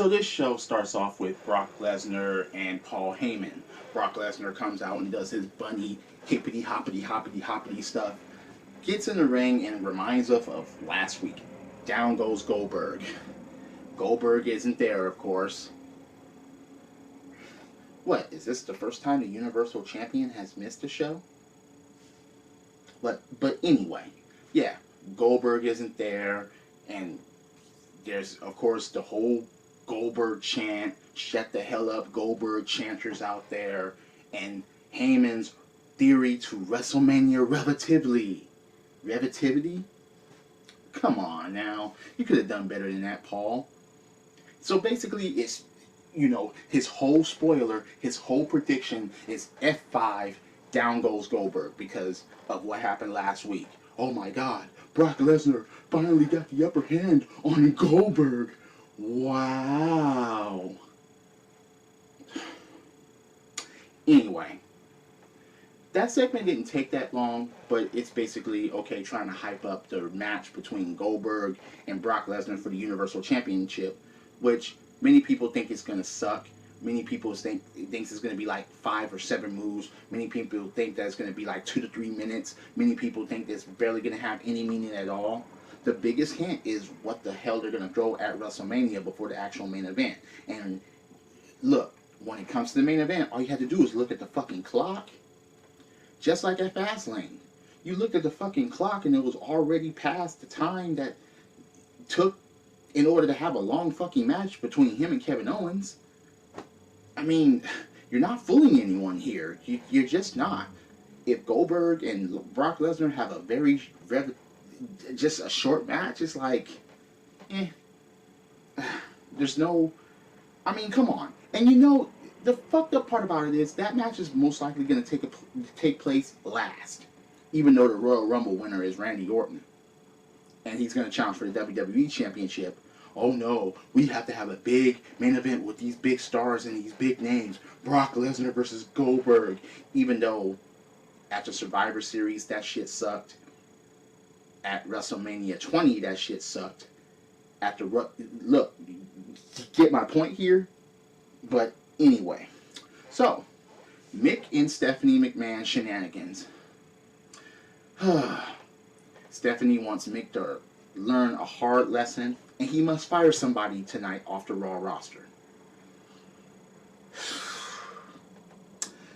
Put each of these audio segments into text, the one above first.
So this show starts off with Brock Lesnar and Paul Heyman. Brock Lesnar comes out and does his bunny hippity hoppity hoppity hoppity stuff. Gets in the ring and reminds us of last week. Down goes Goldberg. Goldberg isn't there, of course. What, is this the first time the Universal Champion has missed a show? But anyway, yeah, Goldberg isn't there, and there's, of course, the whole Goldberg chant, shut the hell up, Goldberg chanters out there, and Heyman's theory to Wrestlemania relativity? Come on now, you could have done better than that, Paul. So basically, it's, his whole spoiler, his whole prediction is F5, down goes Goldberg because of what happened last week. Oh my God, Brock Lesnar finally got the upper hand on Goldberg. Wow. Anyway, that segment didn't take that long, but it's basically, okay, trying to hype up the match between Goldberg and Brock Lesnar for the Universal Championship, which many people think is going to suck. Many people thinks it's going to be like 5 or 7 moves. Many people think that it's going to be like 2 to 3 minutes. Many people think it's barely going to have any meaning at all. The biggest hint is what the hell they're going to throw at WrestleMania before the actual main event. And look, when it comes to the main event, all you have to do is look at the fucking clock. Just like at Fastlane. You looked at the fucking clock and it was already past the time that took in order to have a long fucking match between him and Kevin Owens. I mean, you're not fooling anyone here. You're just not. If Goldberg and Brock Lesnar have a just a short match, it's like, there's no, I mean, come on. And the fucked up part about it is that match is most likely going to take place last, even though the Royal Rumble winner is Randy Orton, and he's going to challenge for the WWE Championship. Oh no, we have to have a big main event with these big stars and these big names. Brock Lesnar versus Goldberg. Even though after Survivor Series that shit sucked. At WrestleMania 20 that shit sucked. Look, you get my point here? But anyway. So, Mick and Stephanie McMahon shenanigans. Stephanie wants Mick to learn a hard lesson, and he must fire somebody tonight off the Raw roster.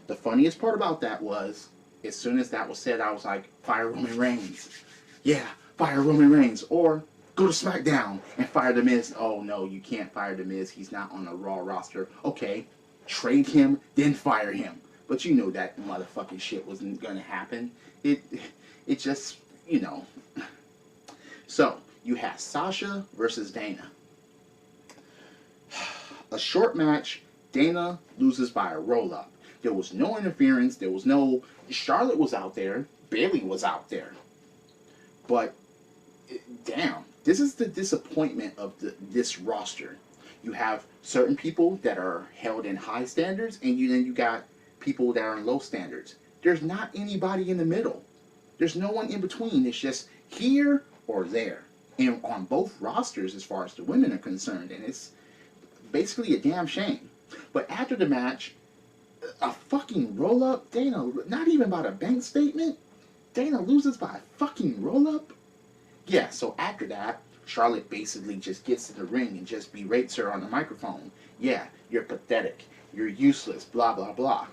The funniest part about that was, as soon as that was said, I was like, fire Roman Reigns. Yeah, fire Roman Reigns. Or go to SmackDown and fire The Miz. Oh no, you can't fire The Miz. He's not on the Raw roster. Okay, trade him, then fire him. But you know that motherfucking shit wasn't gonna happen. It just, So, you have Sasha versus Dana. A short match. Dana loses by a roll-up. There was no interference. There was no... Charlotte was out there. Bayley was out there. But, damn. This is the disappointment of this roster. You have certain people that are held in high standards, and then you got people that are in low standards. There's not anybody in the middle. There's no one in between. It's just here or there. And on both rosters as far as the women are concerned. And it's basically a damn shame. But after the match, a fucking roll-up. Dana, not even by the bank statement. Dana loses by a fucking roll-up. Yeah, so after that, Charlotte basically just gets to the ring and just berates her on the microphone. Yeah, you're pathetic. You're useless. Blah, blah, blah.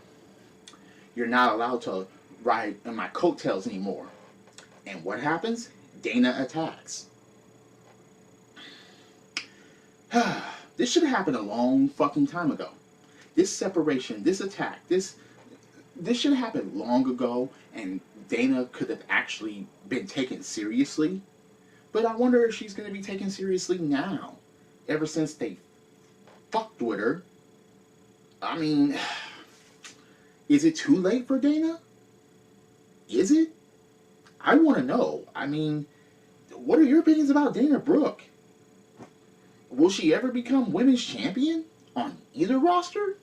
You're not allowed to ride in my coattails anymore. And what happens? Dana attacks. This should have happened a long fucking time ago. This separation, this attack, this should have happened long ago, and Dana could have actually been taken seriously. But I wonder if she's going to be taken seriously now. Ever since they fucked with her. I mean, is it too late for Dana? Is it? I want to know. I mean, what are your opinions about Dana Brooke? Will she ever become women's champion on either roster?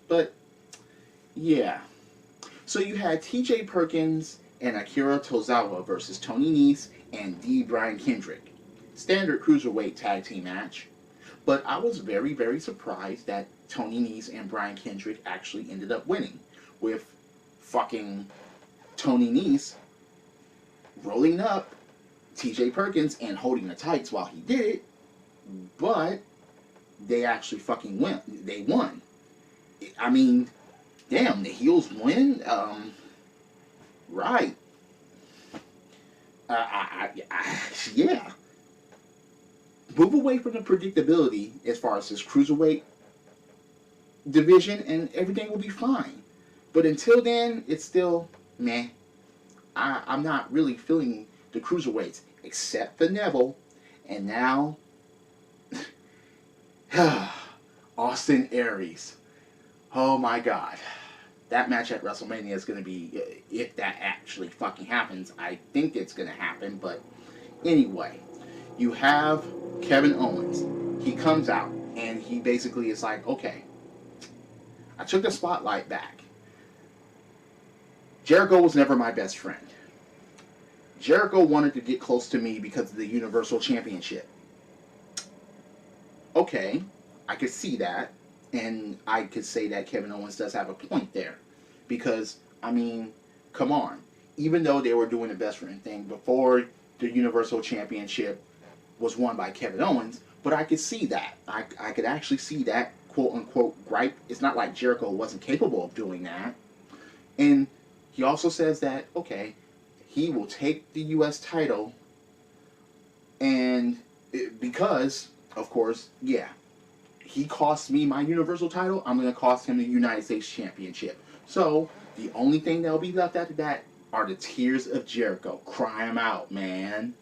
But, yeah. So you had TJ Perkins and Akira Tozawa versus Tony Nese and D. Brian Kendrick. Standard cruiserweight tag team match. But I was very, very surprised that Tony Nese and Brian Kendrick actually ended up winning, with fucking Tony Nese rolling up TJ Perkins and holding the tights while he did it, but they actually fucking went. They won. I mean, damn, the heels win? Right. Yeah. Move away from the predictability as far as this cruiserweight division and everything will be fine. But until then, it's still meh. I'm not really feeling the cruiserweights except for Neville. And now, Austin Aries. Oh my God. That match at WrestleMania is going to be, if that actually fucking happens, I think it's going to happen. But anyway, you have Kevin Owens. He comes out and he basically is like, okay, I took the spotlight back. Jericho was never my best friend. Jericho wanted to get close to me because of the Universal Championship. Okay, I could see that. And I could say that Kevin Owens does have a point there. Because, I mean, come on. Even though they were doing the best friend thing before the Universal Championship was won by Kevin Owens, but I could see that. I could actually see that quote-unquote gripe. It's not like Jericho wasn't capable of doing that. And he also says that, okay, he will take the U.S. title and because, of course, yeah, he cost me my Universal title, I'm going to cost him the United States Championship. So, the only thing that will be left after that are the tears of Jericho. Cry him out, man.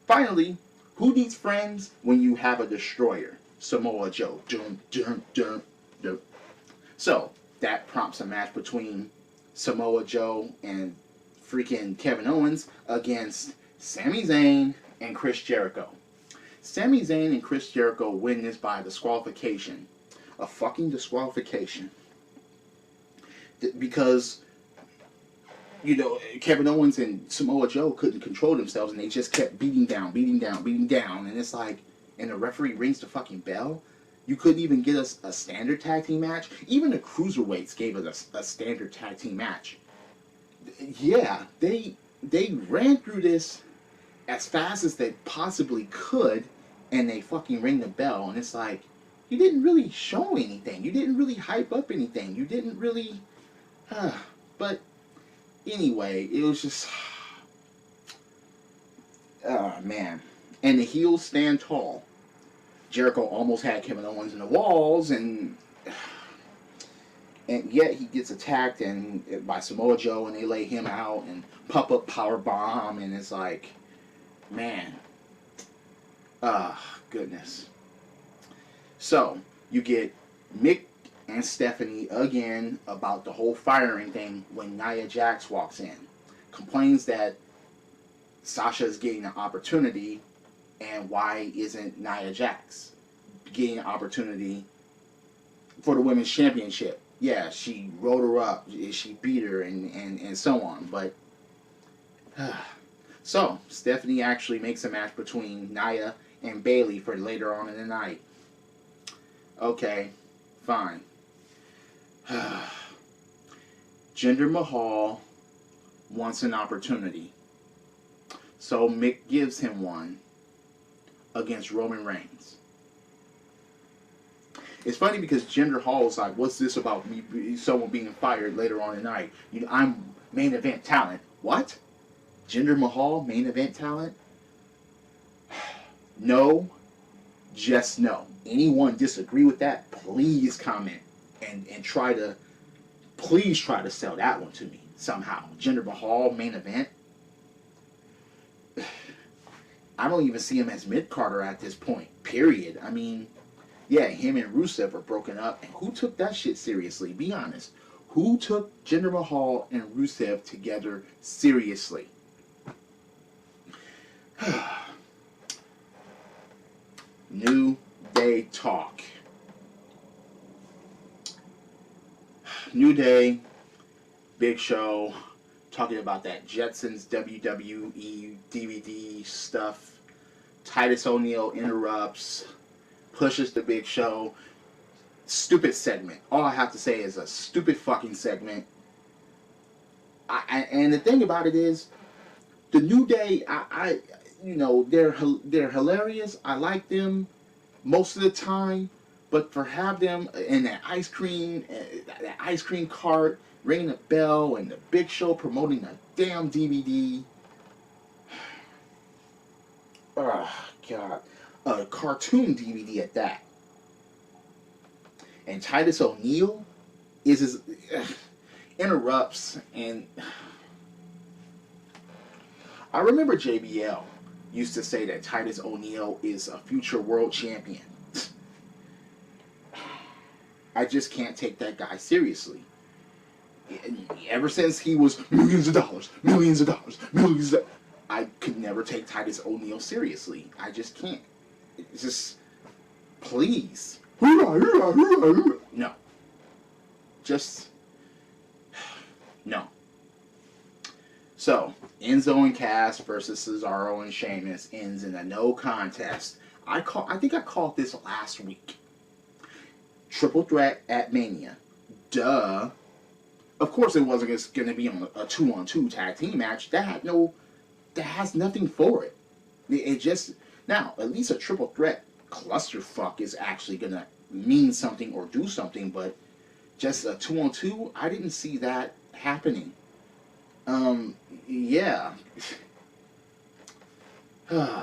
Finally, who needs friends when you have a destroyer? Samoa Joe. Dun, dun, dun, dun. So, that prompts a match between Samoa Joe and freaking Kevin Owens against Sami Zayn and Chris Jericho. Sami Zayn and Chris Jericho win this by disqualification. A fucking disqualification. Because, you know, Kevin Owens and Samoa Joe couldn't control themselves and they just kept beating down. And it's like, and the referee rings the fucking bell. You couldn't even get us a standard tag team match. Even the cruiserweights gave us a standard tag team match. Yeah, they ran through this as fast as they possibly could, and they fucking ring the bell, and it's like, you didn't really show anything. You didn't really hype up anything. You didn't really... but anyway, it was just... man. And the heels stand tall. Jericho almost had Kevin Owens in the walls, and yet he gets attacked and by Samoa Joe, and they lay him out and pop-up power bomb, and it's like, man, goodness. So you get Mick and Stephanie again about the whole firing thing when Nia Jax walks in, complains that Sasha is getting an opportunity. And why isn't Nia Jax getting an opportunity for the Women's Championship? Yeah, she rolled her up, she beat her, and so on. But, so, Stephanie actually makes a match between Nia and Bayley for later on in the night. Okay, fine. Jinder Mahal wants an opportunity. So Mick gives him one against Roman Reigns. It's funny because Jinder Mahal's like, what's this about me, someone being fired later on in the night? You know, I'm main event talent. What? Jinder Mahal, main event talent? No, just no. Anyone disagree with that, please comment and please try to sell that one to me somehow. Jinder Mahal, main event? I don't even see him as mid-carder at this point, period. I mean, yeah, him and Rusev are broken up. And who took that shit seriously? Be honest. Who took Jinder Mahal and Rusev together seriously? New Day talk. New Day, Big Show, talking about that Jetsons WWE DVD stuff, Titus O'Neil interrupts, pushes the Big Show. Stupid segment. All I have to say is a stupid fucking segment. And the thing about it is, the New Day, they're hilarious. I like them most of the time, but for have them in that ice cream cart, ringing the bell, and the Big Show promoting a damn DVD. Oh God, a cartoon DVD at that. And Titus O'Neil interrupts, and I remember JBL used to say that Titus O'Neil is a future world champion. I just can't take that guy seriously. Ever since he was millions of dollars, I could never take Titus O'Neil seriously. I just can't. It's just, please. No. Just, no. So, Enzo and Cass versus Cesaro and Sheamus ends in a no contest. I think I called this last week. Triple threat at Mania. Duh. Of course it wasn't going to be on a 2-on-2 tag team match. That has nothing for it. It just, now, at least a triple threat clusterfuck is actually going to mean something or do something, but just a 2-on-2, I didn't see that happening. Yeah. And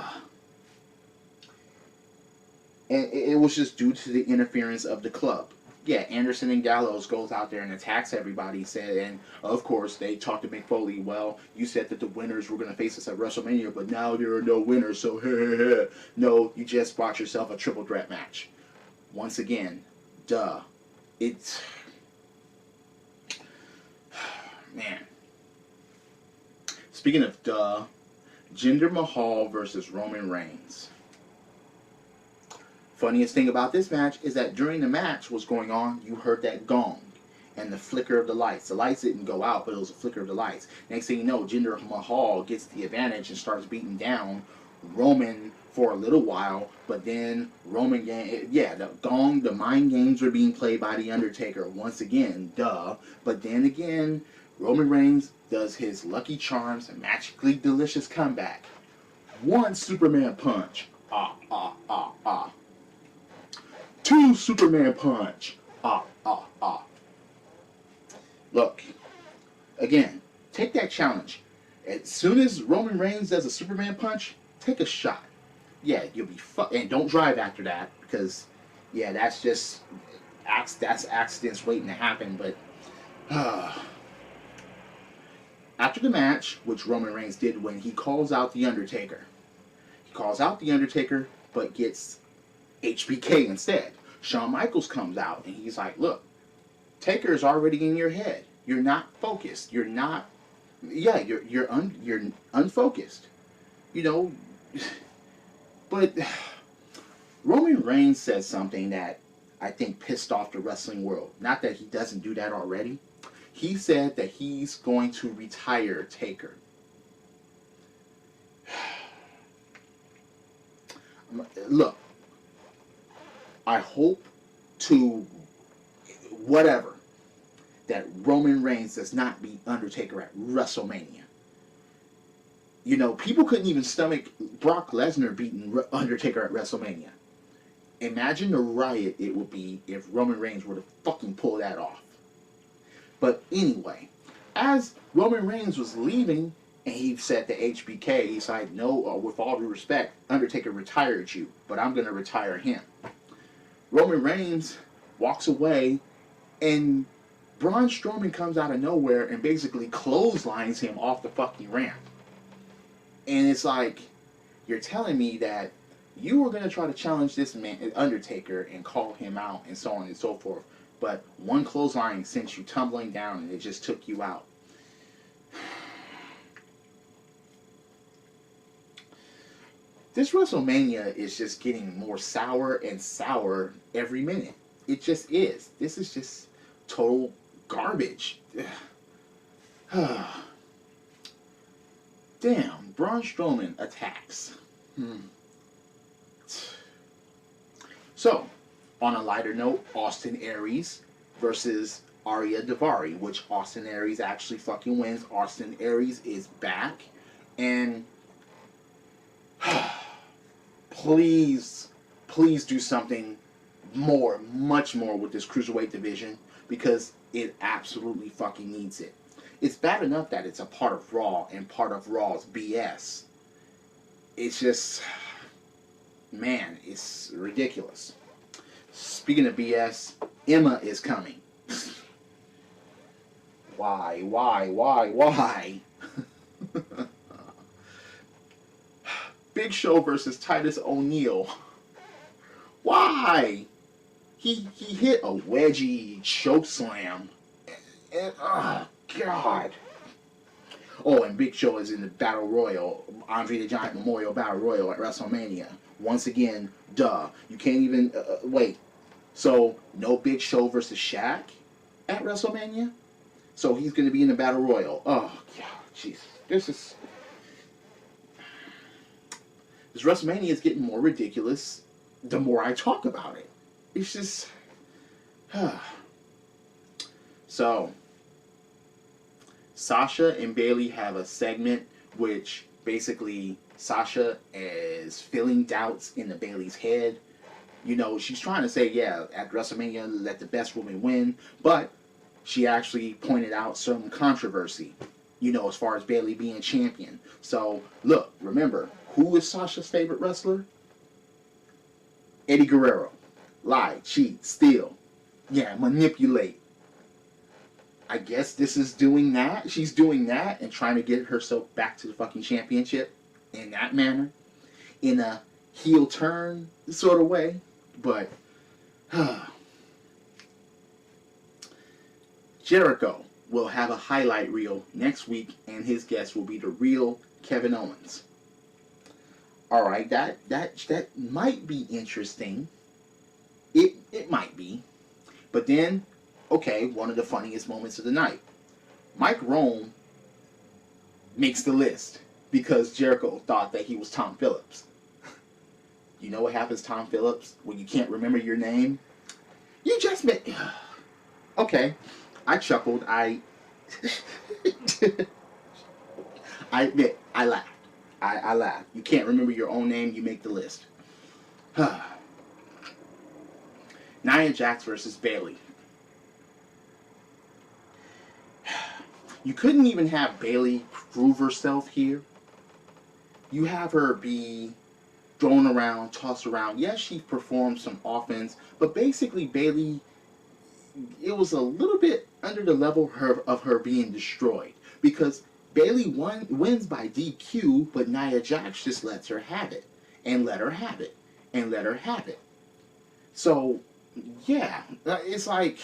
it was just due to the interference of the club. Yeah, Anderson and Gallows goes out there and attacks everybody, and of course they talked to Mick Foley. Well, you said that the winners were going to face us at WrestleMania, but now there are no winners, so no, you just bought yourself a triple threat match. Once again, duh. It's, man. Speaking of duh, Jinder Mahal versus Roman Reigns. Funniest thing about this match is that during the match was going on, you heard that gong and the flicker of the lights. The lights didn't go out, but it was a flicker of the lights. Next thing you know, Jinder Mahal gets the advantage and starts beating down Roman for a little while, but then Roman, the gong, the mind games were being played by The Undertaker once again, duh. But then again, Roman Reigns does his Lucky Charms and magically delicious comeback. One Superman punch. Ah, ah, ah, ah. Two Superman punch. Ah, ah, ah. Look, again, take that challenge. As soon as Roman Reigns does a Superman punch, take a shot. Yeah, you'll be and don't drive after that, because, yeah, that's just, that's accidents waiting to happen, but, after the match, which Roman Reigns did when he calls out The Undertaker. He calls out The Undertaker, but gets HBK instead. Shawn Michaels comes out, and he's like, look, Taker is already in your head. You're not focused. You're not, you're unfocused. You know, but Roman Reigns said something that I think pissed off the wrestling world. Not that he doesn't do that already. He said that he's going to retire Taker. Look, I hope to whatever that Roman Reigns does not beat Undertaker at WrestleMania. You know, people couldn't even stomach Brock Lesnar beating Undertaker at WrestleMania. Imagine the riot it would be if Roman Reigns were to fucking pull that off. But anyway, as Roman Reigns was leaving, and he said to HBK, he's like, no, with all due respect, Undertaker retired you, but I'm going to retire him. Roman Reigns walks away, and Braun Strowman comes out of nowhere and basically clotheslines him off the fucking ramp. And it's like, you're telling me that you were going to try to challenge this man, Undertaker, and call him out and so on and so forth, but one clothesline sent you tumbling down and it just took you out. This WrestleMania is just getting more sour and sour every minute. It just is. This is just total garbage. Damn, Braun Strowman attacks. So, on a lighter note, Austin Aries versus Arya Davari, which Austin Aries actually fucking wins. Austin Aries is back, and please, please do something more, much more with this cruiserweight division, because it absolutely fucking needs it. It's bad enough that it's a part of Raw and part of Raw's BS. It's just, man, it's ridiculous. Speaking of BS, Emma is coming. Why? Big Show versus Titus O'Neil. Why? He hit a wedgie choke slam. And, oh, God. Oh, and Big Show is in the Battle Royal, Andre the Giant Memorial Battle Royal at WrestleMania. Once again, duh. You can't even, wait. So, no Big Show versus Shaq at WrestleMania? So he's going to be in the Battle Royal. Oh, God, jeez. This WrestleMania is getting more ridiculous the more I talk about it. It's just... So, Sasha and Bayley have a segment which basically Sasha is feeling doubts in the Bayley's head. You know, she's trying to say, yeah, at WrestleMania, let the best woman win, but she actually pointed out some controversy, you know, as far as Bayley being champion. So, look, remember, who is Sasha's favorite wrestler? Eddie Guerrero. Lie, cheat, steal. Yeah, manipulate. I guess this is doing that. She's doing that and trying to get herself back to the fucking championship in that manner. In a heel turn sort of way. But, Jericho will have a highlight reel next week, and his guest will be the real Kevin Owens. Alright, that might be interesting. It might be. But then, okay, one of the funniest moments of the night. Mike Rome makes the list because Jericho thought that he was Tom Phillips. You know what happens, Tom Phillips, when you can't remember your name? You just met... Okay, I chuckled. I admit, I laughed. I laughed. You can't remember your own name, you make the list. Nia Jax versus Bayley. You couldn't even have Bayley prove herself here. You have her be thrown around, tossed around. Yes, she performed some offense, but basically Bayley, it was a little bit under the level of her being destroyed, because Bayley wins by DQ, but Nia Jax just lets her have it, and let her have it, and let her have it. So, yeah, it's like,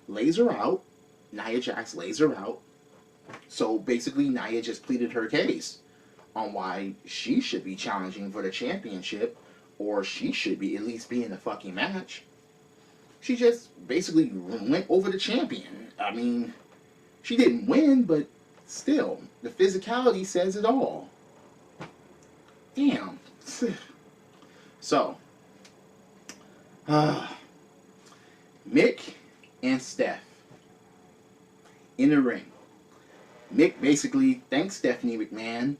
lays her out. Nia Jax lays her out. So basically, Nia just pleaded her case on why she should be challenging for the championship, or she should be at least be in the fucking match. She just basically went over the champion. I mean, she didn't win, but still, the physicality says it all. Damn. So, Mick and Steph in the ring. Mick basically thanks Stephanie McMahon,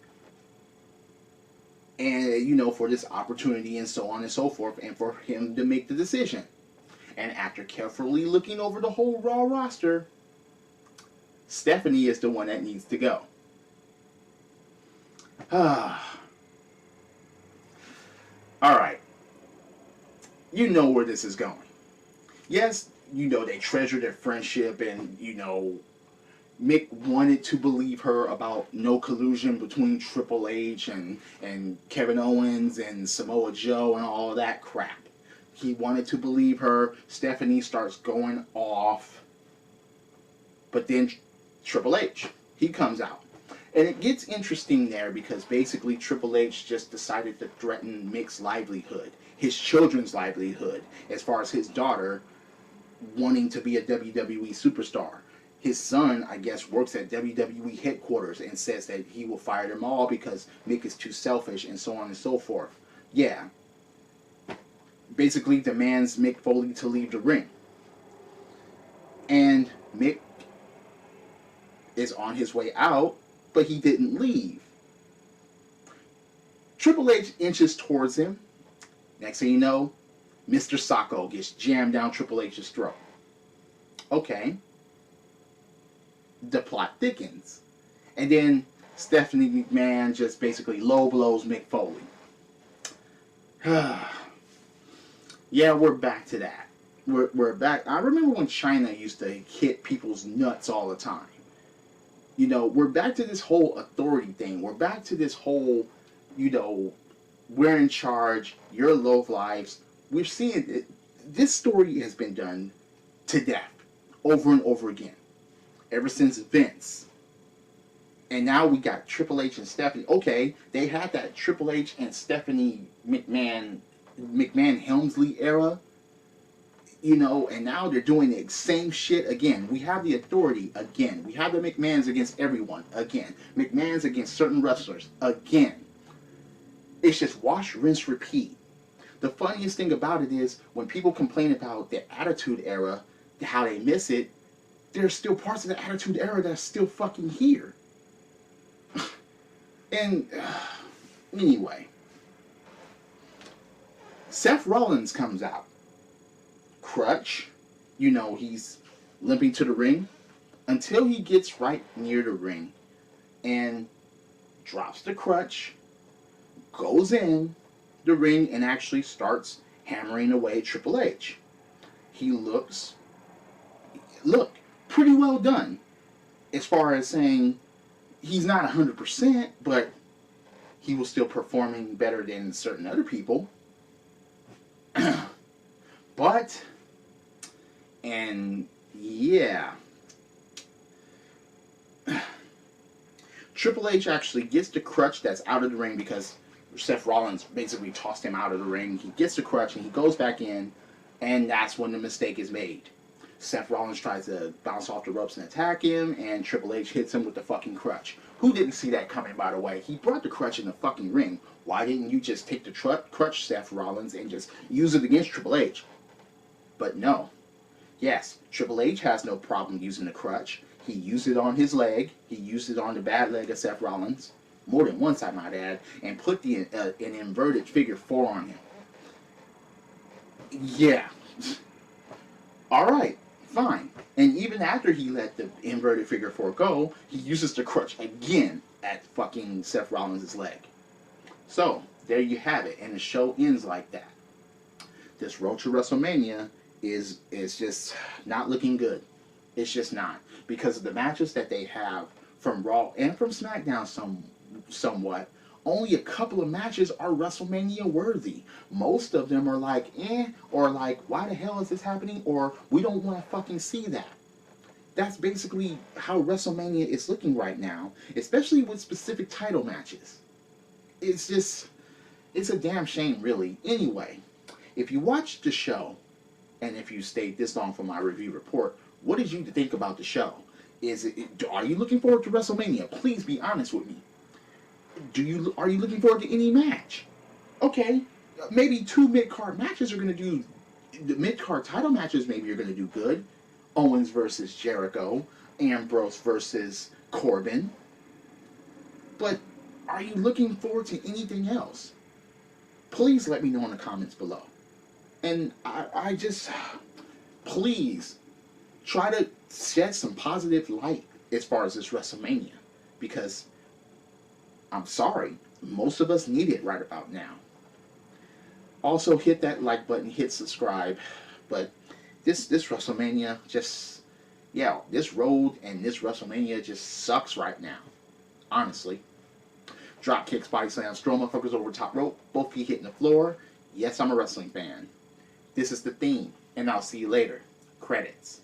and you know, for this opportunity and so on and so forth, and for him to make the decision. And after carefully looking over the whole Raw roster, Stephanie is the one that needs to go. Alright. You know where this is going. Yes, you know, they treasure their friendship, and, you know, Mick wanted to believe her about no collusion between Triple H and Kevin Owens and Samoa Joe and all of that crap. He wanted to believe her. Stephanie starts going off. But then Triple H, he comes out. And it gets interesting there because basically Triple H just decided to threaten Mick's livelihood, his children's livelihood, as far as his daughter wanting to be a WWE superstar. His son, I guess, works at WWE headquarters and says that he will fire them all because Mick is too selfish and so on and so forth. Yeah. basically demands Mick Foley to leave the ring. And Mick is on his way out, but he didn't leave. Triple H inches towards him. Next thing you know, Mr. Socko gets jammed down Triple H's throat. Okay. The plot thickens. And then Stephanie McMahon just basically low blows Mick Foley. Yeah, we're back to that. We're back. I remember when China used to hit people's nuts all the time. You know, we're back to this whole authority thing. We're back to this whole, you know, we're in charge, you're low lives. We're seeing it. This story has been done to death over and over again. Ever since Vince. And now we got Triple H and Stephanie. Okay, they had that Triple H and Stephanie McMahon Helmsley era. You know, and now they're doing the same shit again. We have the authority again. We have the McMahons against everyone again. McMahons against certain wrestlers again. It's just wash, rinse, repeat. The funniest thing about it is when people complain about the Attitude Era, how they miss it, there's still parts of the Attitude Era that's still fucking here. And anyway, Seth Rollins comes out. Crutch, you know, he's limping to the ring until he gets right near the ring and drops the crutch, goes in the ring and actually starts hammering away Triple H. He look, pretty well done as far as saying he's not 100%, but he was still performing better than certain other people. But, and yeah, Triple H actually gets the crutch that's out of the ring because Seth Rollins basically tossed him out of the ring. He gets the crutch and he goes back in, and that's when the mistake is made. Seth Rollins tries to bounce off the ropes and attack him, and Triple H hits him with the fucking crutch. Who didn't see that coming, by the way? He brought the crutch in the fucking ring. Why didn't you just take the crutch, Seth Rollins, and just use it against Triple H? But no. Yes, Triple H has no problem using the crutch. He used it on his leg. He used it on the bad leg of Seth Rollins. More than once, I might add. And put an inverted figure 4 on him. Yeah. Alright, fine. And even after he let the inverted figure 4 go, he uses the crutch again at fucking Seth Rollins' leg. So, there you have it. And the show ends like that. This road to WrestleMania is just not looking good. It's just not. Because of the matches that they have from Raw and from SmackDown somewhat, only a couple of matches are WrestleMania worthy. Most of them are like, or like, why the hell is this happening? Or, we don't want to fucking see that. That's basically how WrestleMania is looking right now, especially with specific title matches. It's just, it's a damn shame, really. Anyway, if you watched the show, and if you stayed this long for my review report, what did you think about the show? Are you looking forward to WrestleMania? Please be honest with me. Are you looking forward to any match? Okay, maybe 2 mid-card matches are going to do, the mid-card title matches maybe are going to do good. Owens versus Jericho, Ambrose versus Corbin. But are you looking forward to anything else? Please let me know in the comments below. And I just, please, try to shed some positive light as far as this WrestleMania. Because, I'm sorry, most of us need it right about now. Also, hit that like button, hit subscribe. But this WrestleMania just, yeah, this road and this WrestleMania just sucks right now. Honestly. Drop kicks, body slams, throw motherfuckers over top rope, both feet hitting the floor. Yes, I'm a wrestling fan. This is the theme, and I'll see you later. Credits.